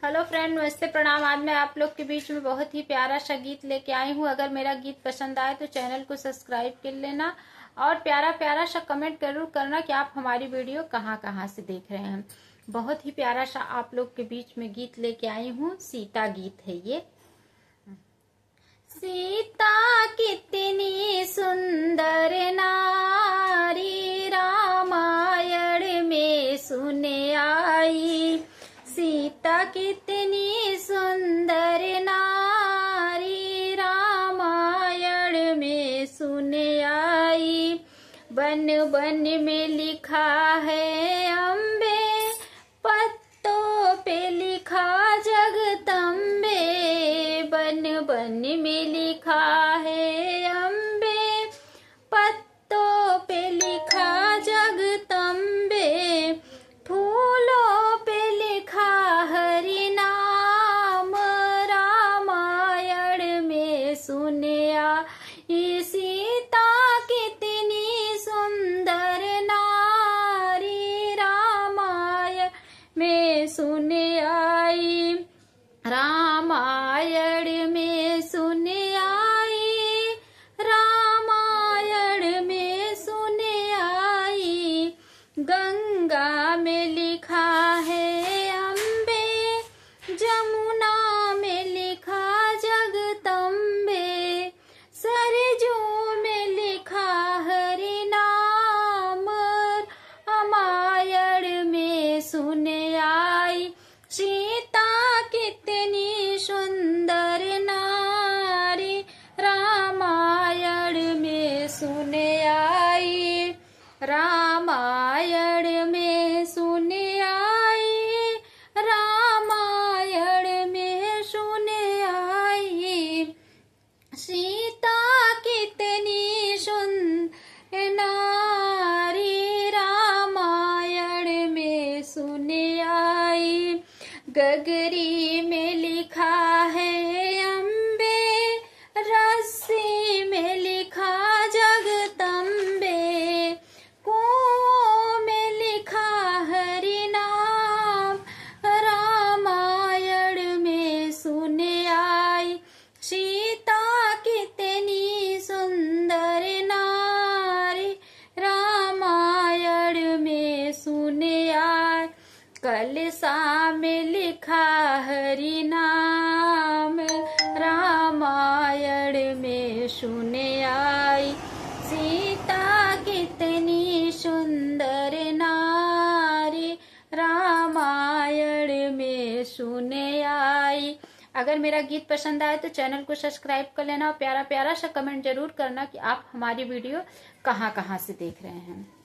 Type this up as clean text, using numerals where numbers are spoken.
Hello friend, नमस्ते, प्रणाम। आज मैं आप लोग के बीच में बहुत ही प्यारा सा गीत लेके आई हूँ। अगर मेरा गीत पसंद आए तो चैनल को सब्सक्राइब कर लेना और प्यारा प्यारा सा कमेंट जरूर करना कि आप हमारी वीडियो कहाँ कहाँ से देख रहे हैं। बहुत ही प्यारा सा आप लोग के बीच में गीत लेके आई हूँ। सीता गीत है ये। सीता कितनी सुंदर नारी रामायण में सुने आई। सीता कितनी सुंदर नारी रामायण में सुने आई। बन बन में लिखा है अम्बे, पत्तों पे लिखा जगदम्बे। बन बन में लिखा है अम्बे, पत्तों पे लिखा जगदम्बे। फूलों पे लिखा हरि नाम रामायण में सुने आई। सीता कितनी सुंदर नारी रामायण में सुने आई। रामायण में सुने आई। रामायण में सुने आई। गंगा में लिखा है अम्बे, जमुना में लिखा जगदम्बे। सरजू में लिखा हरि नाम रामायण में सुने आई। सीता कितनी सुंदर नारी रामायण में सुने आई। रामायण में सुने आई। रामायण में सुने आई। सीता कितनी सुंदर नारी रामायण में सुने आई। गगरी में लिखा है अम्बे, रस्सी में लिखा जगदम्बे। कुओं में लिखा हरि नाम रामायण में सुने आई। सीता कितनी सुंदर नारी रामायण में सुने आई। कलसा में लिखा हरि नाम रामायण में सुने आई। सीता कितनी सुंदर नारी रामायण में सुने आई। अगर मेरा गीत पसंद आए तो चैनल को सब्सक्राइब कर लेना और प्यारा प्यारा सा कमेंट जरूर करना कि आप हमारी वीडियो कहाँ कहाँ से देख रहे हैं।